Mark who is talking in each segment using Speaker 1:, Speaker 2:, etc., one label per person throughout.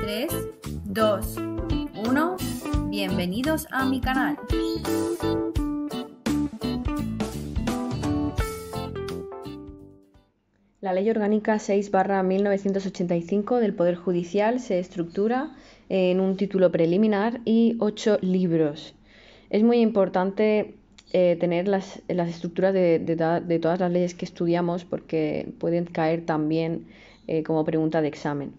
Speaker 1: 3, 2, 1. Bienvenidos a mi canal.
Speaker 2: La Ley Orgánica 6/1985 del Poder Judicial se estructura en un título preliminar y 8 libros. Es muy importante tener las estructuras de todas las leyes que estudiamos porque pueden caer también como pregunta de examen.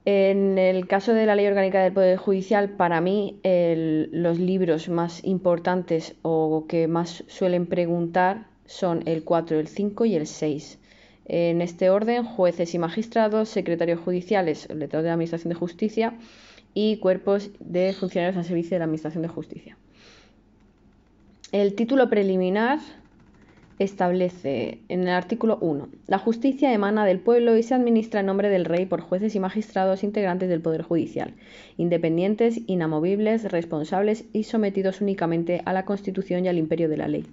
Speaker 2: En el caso de la Ley Orgánica del Poder Judicial, para mí los libros más importantes o que más suelen preguntar son el 4, el 5 y el 6. En este orden, jueces y magistrados, secretarios judiciales, letrados de la Administración de Justicia y cuerpos de funcionarios al servicio de la Administración de Justicia. El título preliminar establece en el artículo 1: la justicia emana del pueblo y se administra en nombre del rey por jueces y magistrados integrantes del Poder Judicial, independientes, inamovibles, responsables y sometidos únicamente a la Constitución y al imperio de la ley.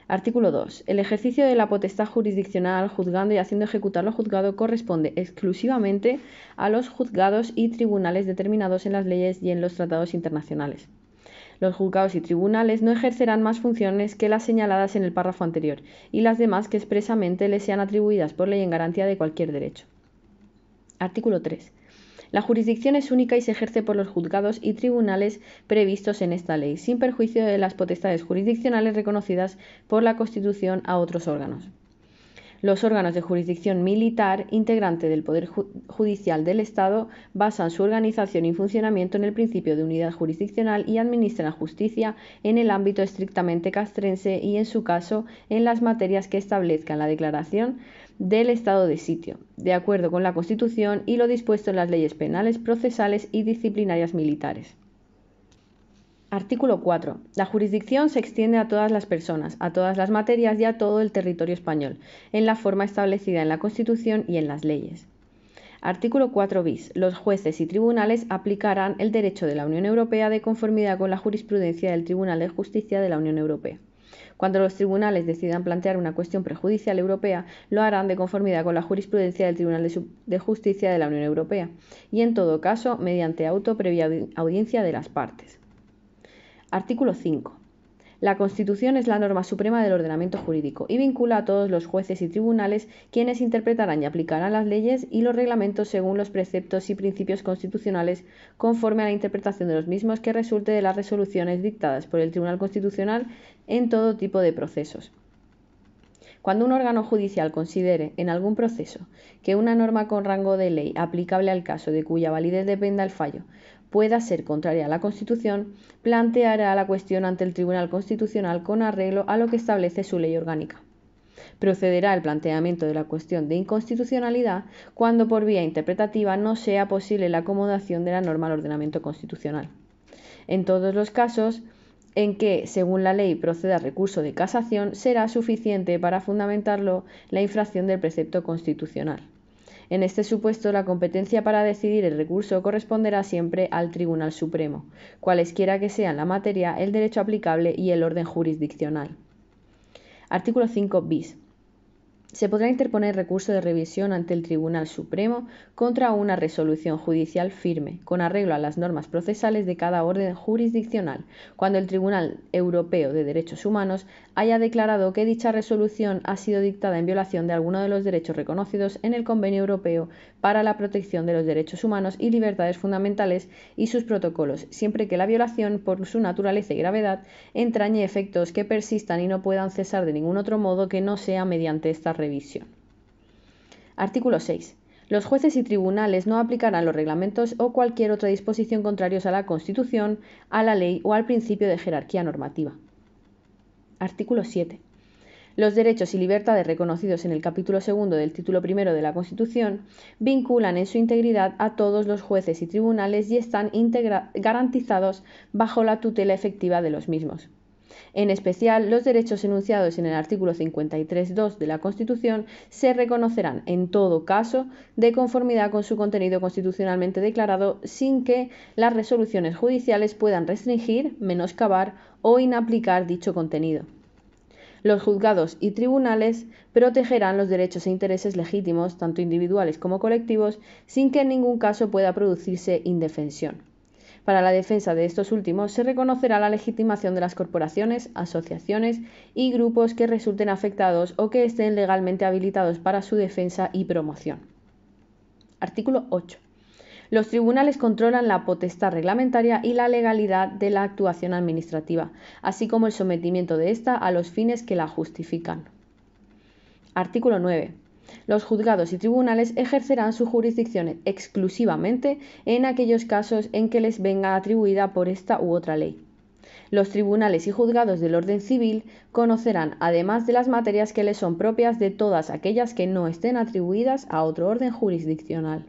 Speaker 2: Artículo 2. El ejercicio de la potestad jurisdiccional, juzgando y haciendo ejecutar lo juzgado, corresponde exclusivamente a los juzgados y tribunales determinados en las leyes y en los tratados internacionales. Los juzgados y tribunales no ejercerán más funciones que las señaladas en el párrafo anterior y las demás que expresamente les sean atribuidas por ley en garantía de cualquier derecho. Artículo 3. La jurisdicción es única y se ejerce por los juzgados y tribunales previstos en esta ley, sin perjuicio de las potestades jurisdiccionales reconocidas por la Constitución a otros órganos. Los órganos de jurisdicción militar, integrante del Poder Judicial del Estado, basan su organización y funcionamiento en el principio de unidad jurisdiccional y administran la justicia en el ámbito estrictamente castrense y, en su caso, en las materias que establezcan la declaración del estado de sitio, de acuerdo con la Constitución y lo dispuesto en las leyes penales, procesales y disciplinarias militares. Artículo 4. La jurisdicción se extiende a todas las personas, a todas las materias y a todo el territorio español, en la forma establecida en la Constitución y en las leyes. Artículo 4 bis. Los jueces y tribunales aplicarán el derecho de la Unión Europea de conformidad con la jurisprudencia del Tribunal de Justicia de la Unión Europea. Cuando los tribunales decidan plantear una cuestión prejudicial europea, lo harán de conformidad con la jurisprudencia del Tribunal de Justicia de la Unión Europea y, en todo caso, mediante auto previa audiencia de las partes. Artículo 5. La Constitución es la norma suprema del ordenamiento jurídico y vincula a todos los jueces y tribunales, quienes interpretarán y aplicarán las leyes y los reglamentos según los preceptos y principios constitucionales, conforme a la interpretación de los mismos que resulte de las resoluciones dictadas por el Tribunal Constitucional en todo tipo de procesos. Cuando un órgano judicial considere en algún proceso que una norma con rango de ley aplicable al caso de cuya validez dependa el fallo pueda ser contraria a la Constitución, planteará la cuestión ante el Tribunal Constitucional con arreglo a lo que establece su ley orgánica. Procederá el planteamiento de la cuestión de inconstitucionalidad cuando por vía interpretativa no sea posible la acomodación de la norma al ordenamiento constitucional. En todos los casos en que, según la ley, proceda recurso de casación, será suficiente para fundamentarlo la infracción del precepto constitucional. En este supuesto, la competencia para decidir el recurso corresponderá siempre al Tribunal Supremo, cualesquiera que sean la materia, el derecho aplicable y el orden jurisdiccional. Artículo 5 bis. Se podrá interponer recurso de revisión ante el Tribunal Supremo contra una resolución judicial firme, con arreglo a las normas procesales de cada orden jurisdiccional, cuando el Tribunal Europeo de Derechos Humanos haya declarado que dicha resolución ha sido dictada en violación de alguno de los derechos reconocidos en el Convenio Europeo para la Protección de los Derechos Humanos y Libertades Fundamentales y sus protocolos, siempre que la violación, por su naturaleza y gravedad, entrañe efectos que persistan y no puedan cesar de ningún otro modo que no sea mediante esta revisión. Artículo 6. Los jueces y tribunales no aplicarán los reglamentos o cualquier otra disposición contrarios a la Constitución, a la ley o al principio de jerarquía normativa. Artículo 7. Los derechos y libertades reconocidos en el capítulo 2 del título 1 de la Constitución vinculan en su integridad a todos los jueces y tribunales y están garantizados bajo la tutela efectiva de los mismos. En especial, los derechos enunciados en el artículo 53.2 de la Constitución se reconocerán, en todo caso, de conformidad con su contenido constitucionalmente declarado, sin que las resoluciones judiciales puedan restringir, menoscabar o inaplicar dicho contenido. Los juzgados y tribunales protegerán los derechos e intereses legítimos, tanto individuales como colectivos, sin que en ningún caso pueda producirse indefensión. Para la defensa de estos últimos se reconocerá la legitimación de las corporaciones, asociaciones y grupos que resulten afectados o que estén legalmente habilitados para su defensa y promoción. Artículo 8. Los tribunales controlan la potestad reglamentaria y la legalidad de la actuación administrativa, así como el sometimiento de ésta a los fines que la justifican. Artículo 9. Los juzgados y tribunales ejercerán su jurisdicción exclusivamente en aquellos casos en que les venga atribuida por esta u otra ley. Los tribunales y juzgados del orden civil conocerán, además de las materias que les son propias, de todas aquellas que no estén atribuidas a otro orden jurisdiccional.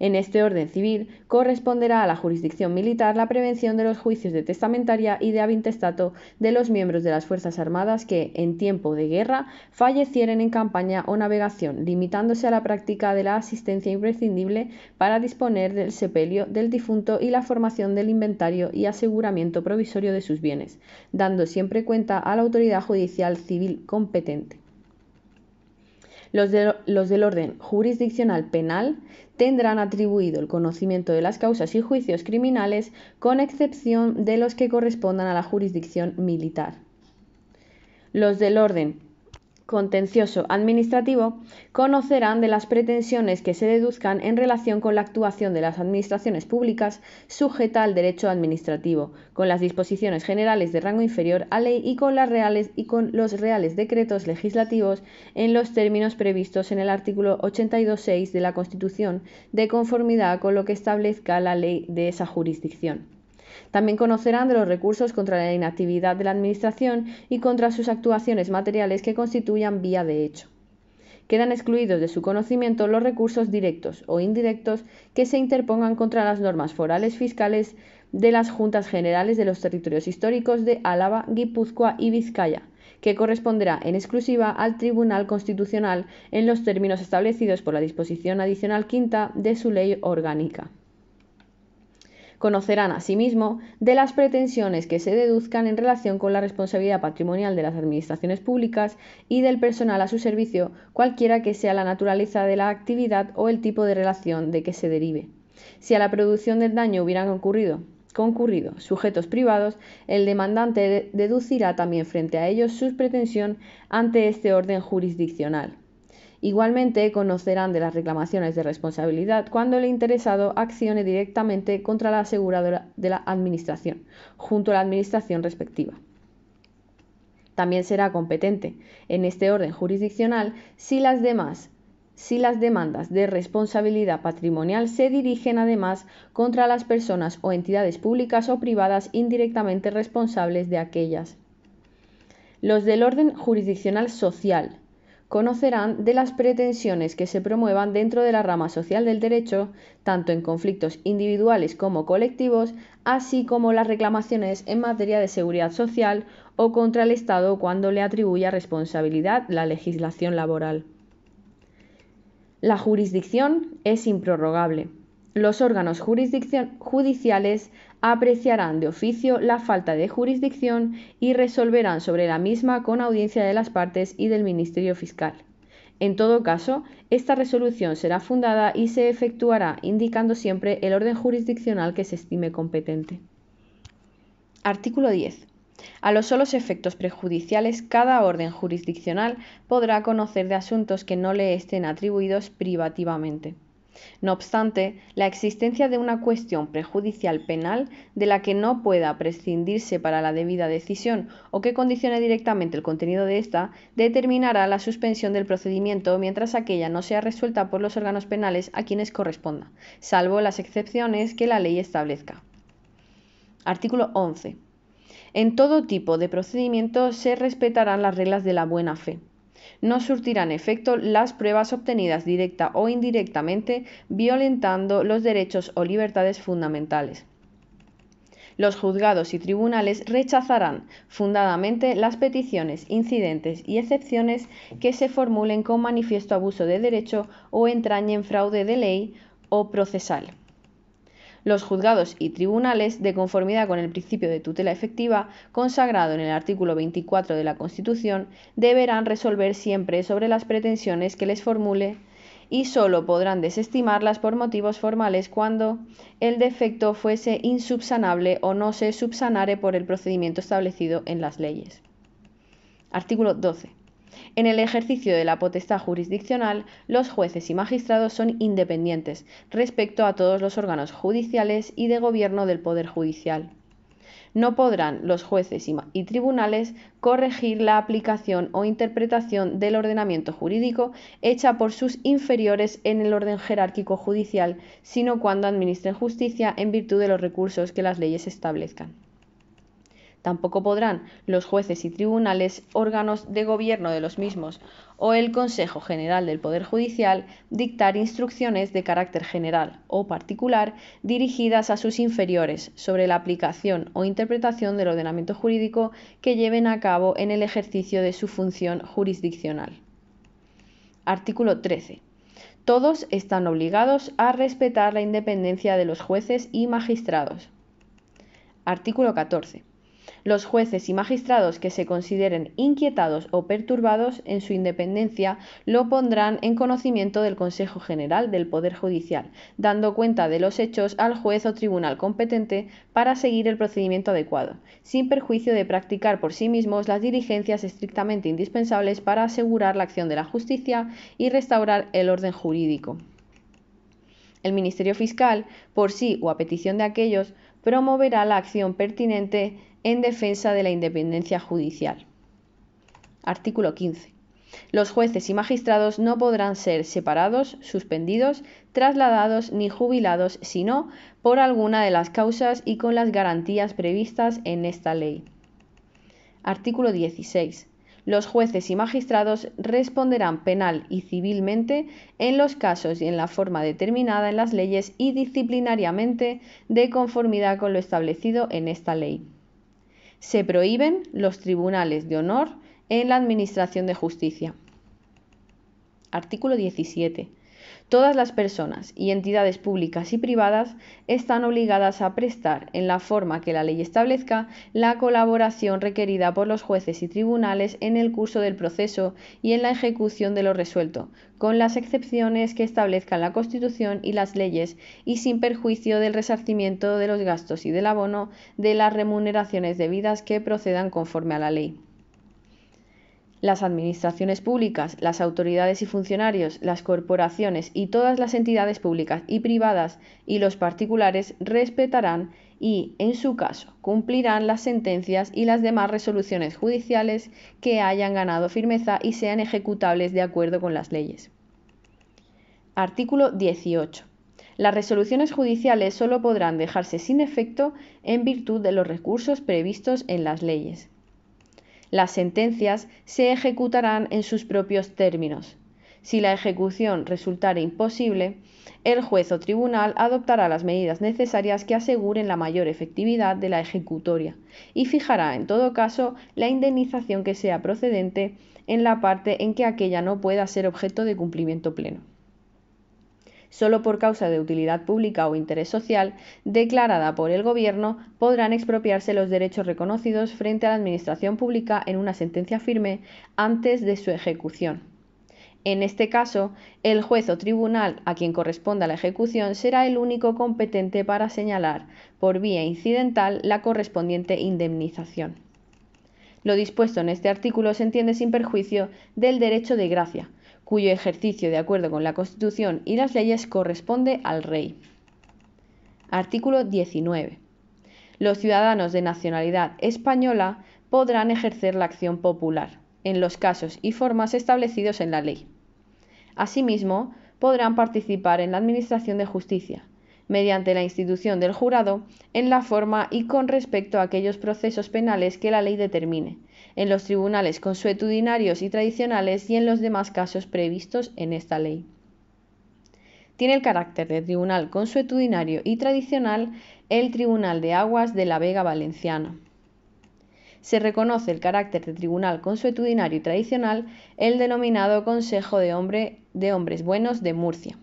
Speaker 2: En este orden civil corresponderá a la jurisdicción militar la prevención de los juicios de testamentaria y de habintestato de los miembros de las Fuerzas Armadas que, en tiempo de guerra, fallecieren en campaña o navegación, limitándose a la práctica de la asistencia imprescindible para disponer del sepelio del difunto y la formación del inventario y aseguramiento provisorio de sus bienes, dando siempre cuenta a la autoridad judicial civil competente. Los del orden jurisdiccional penal tendrán atribuido el conocimiento de las causas y juicios criminales, con excepción de los que correspondan a la jurisdicción militar. Los del orden contencioso administrativo conocerán de las pretensiones que se deduzcan en relación con la actuación de las administraciones públicas sujeta al derecho administrativo, con las disposiciones generales de rango inferior a ley y con los reales decretos legislativos en los términos previstos en el artículo 82.6 de la Constitución, de conformidad con lo que establezca la ley de esa jurisdicción. También conocerán de los recursos contra la inactividad de la Administración y contra sus actuaciones materiales que constituyan vía de hecho. Quedan excluidos de su conocimiento los recursos directos o indirectos que se interpongan contra las normas forales fiscales de las Juntas Generales de los territorios históricos de Álava, Guipúzcoa y Vizcaya, que corresponderá en exclusiva al Tribunal Constitucional en los términos establecidos por la disposición adicional quinta de su ley orgánica. Conocerán asimismo de las pretensiones que se deduzcan en relación con la responsabilidad patrimonial de las administraciones públicas y del personal a su servicio, cualquiera que sea la naturaleza de la actividad o el tipo de relación de que se derive. Si a la producción del daño hubieran concurrido sujetos privados, el demandante deducirá también frente a ellos su pretensión ante este orden jurisdiccional. Igualmente, conocerán de las reclamaciones de responsabilidad cuando el interesado accione directamente contra la aseguradora de la Administración, junto a la Administración respectiva. También será competente en este orden jurisdiccional si las demandas de responsabilidad patrimonial se dirigen además contra las personas o entidades públicas o privadas indirectamente responsables de aquellas. Los del orden jurisdiccional social conocerán de las pretensiones que se promuevan dentro de la rama social del derecho, tanto en conflictos individuales como colectivos, así como las reclamaciones en materia de seguridad social o contra el Estado cuando le atribuya responsabilidad la legislación laboral. La jurisdicción es improrrogable. Los órganos judiciales apreciarán de oficio la falta de jurisdicción y resolverán sobre la misma con audiencia de las partes y del Ministerio Fiscal. En todo caso, esta resolución será fundada y se efectuará indicando siempre el orden jurisdiccional que se estime competente. Artículo 10. A los solos efectos prejudiciales, cada orden jurisdiccional podrá conocer de asuntos que no le estén atribuidos privativamente. No obstante, la existencia de una cuestión prejudicial penal de la que no pueda prescindirse para la debida decisión o que condicione directamente el contenido de ésta, determinará la suspensión del procedimiento mientras aquella no sea resuelta por los órganos penales a quienes corresponda, salvo las excepciones que la ley establezca. Artículo 11. En todo tipo de procedimiento se respetarán las reglas de la buena fe. No surtirán efecto las pruebas obtenidas directa o indirectamente violentando los derechos o libertades fundamentales. Los juzgados y tribunales rechazarán fundadamente las peticiones, incidentes y excepciones que se formulen con manifiesto abuso de derecho o entrañen fraude de ley o procesal. Los juzgados y tribunales, de conformidad con el principio de tutela efectiva consagrado en el artículo 24 de la Constitución, deberán resolver siempre sobre las pretensiones que les formule y sólo podrán desestimarlas por motivos formales cuando el defecto fuese insubsanable o no se subsanare por el procedimiento establecido en las leyes. Artículo 12. En el ejercicio de la potestad jurisdiccional, los jueces y magistrados son independientes respecto a todos los órganos judiciales y de gobierno del Poder Judicial. No podrán los jueces y tribunales corregir la aplicación o interpretación del ordenamiento jurídico hecha por sus inferiores en el orden jerárquico judicial, sino cuando administren justicia en virtud de los recursos que las leyes establezcan. Tampoco podrán los jueces y tribunales, órganos de gobierno de los mismos, o el Consejo General del Poder Judicial, dictar instrucciones de carácter general o particular dirigidas a sus inferiores sobre la aplicación o interpretación del ordenamiento jurídico que lleven a cabo en el ejercicio de su función jurisdiccional. Artículo 13. Todos están obligados a respetar la independencia de los jueces y magistrados. Artículo 14. Los jueces y magistrados que se consideren inquietados o perturbados en su independencia lo pondrán en conocimiento del Consejo General del Poder Judicial, dando cuenta de los hechos al juez o tribunal competente para seguir el procedimiento adecuado, sin perjuicio de practicar por sí mismos las diligencias estrictamente indispensables para asegurar la acción de la justicia y restaurar el orden jurídico. El Ministerio Fiscal, por sí o a petición de aquellos, promoverá la acción pertinente en defensa de la independencia judicial. Artículo 15. Los jueces y magistrados no podrán ser separados, suspendidos, trasladados ni jubilados, sino por alguna de las causas y con las garantías previstas en esta ley. Artículo 16. Los jueces y magistrados responderán penal y civilmente en los casos y en la forma determinada en las leyes y disciplinariamente de conformidad con lo establecido en esta ley. Se prohíben los tribunales de honor en la administración de justicia. Artículo 17. Todas las personas y entidades públicas y privadas están obligadas a prestar, en la forma que la ley establezca, la colaboración requerida por los jueces y tribunales en el curso del proceso y en la ejecución de lo resuelto, con las excepciones que establezcan la Constitución y las leyes, y sin perjuicio del resarcimiento de los gastos y del abono de las remuneraciones debidas que procedan conforme a la ley. Las administraciones públicas, las autoridades y funcionarios, las corporaciones y todas las entidades públicas y privadas y los particulares respetarán y, en su caso, cumplirán las sentencias y las demás resoluciones judiciales que hayan ganado firmeza y sean ejecutables de acuerdo con las leyes. Artículo 18. Las resoluciones judiciales solo podrán dejarse sin efecto en virtud de los recursos previstos en las leyes. Las sentencias se ejecutarán en sus propios términos. Si la ejecución resultare imposible, el juez o tribunal adoptará las medidas necesarias que aseguren la mayor efectividad de la ejecutoria y fijará, en todo caso, la indemnización que sea procedente en la parte en que aquella no pueda ser objeto de cumplimiento pleno. Solo por causa de utilidad pública o interés social declarada por el Gobierno podrán expropiarse los derechos reconocidos frente a la Administración pública en una sentencia firme antes de su ejecución. En este caso, el juez o tribunal a quien corresponda la ejecución será el único competente para señalar, por vía incidental, la correspondiente indemnización. Lo dispuesto en este artículo se entiende sin perjuicio del derecho de gracia, cuyo ejercicio de acuerdo con la Constitución y las leyes corresponde al Rey. Artículo 19. Los ciudadanos de nacionalidad española podrán ejercer la acción popular, en los casos y formas establecidos en la ley. Asimismo, podrán participar en la administración de justicia, mediante la institución del jurado, en la forma y con respecto a aquellos procesos penales que la ley determine, en los tribunales consuetudinarios y tradicionales y en los demás casos previstos en esta ley. Tiene el carácter de tribunal consuetudinario y tradicional el Tribunal de Aguas de la Vega Valenciana. Se reconoce el carácter de tribunal consuetudinario y tradicional el denominado Consejo de Hombres Buenos de Murcia.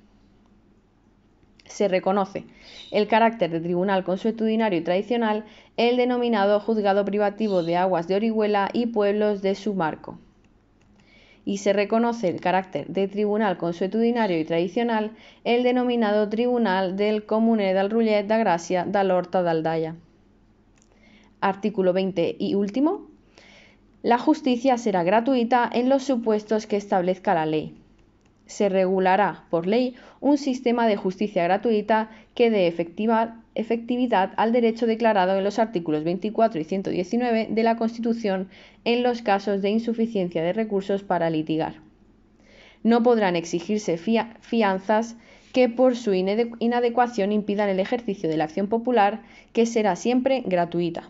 Speaker 2: se reconoce el carácter de tribunal consuetudinario y tradicional, el denominado Juzgado Privativo de Aguas de Orihuela y Pueblos de su Marco. Y se reconoce el carácter de tribunal consuetudinario y tradicional, el denominado Tribunal del Comune del Rullet de Gracia de l'Horta d'Aldaia. Artículo 20 y último. La justicia será gratuita en los supuestos que establezca la ley. Se regulará por ley un sistema de justicia gratuita que dé efectividad al derecho declarado en los artículos 24 y 119 de la Constitución en los casos de insuficiencia de recursos para litigar. No podrán exigirse fianzas que por su inadecuación impidan el ejercicio de la acción popular, que será siempre gratuita.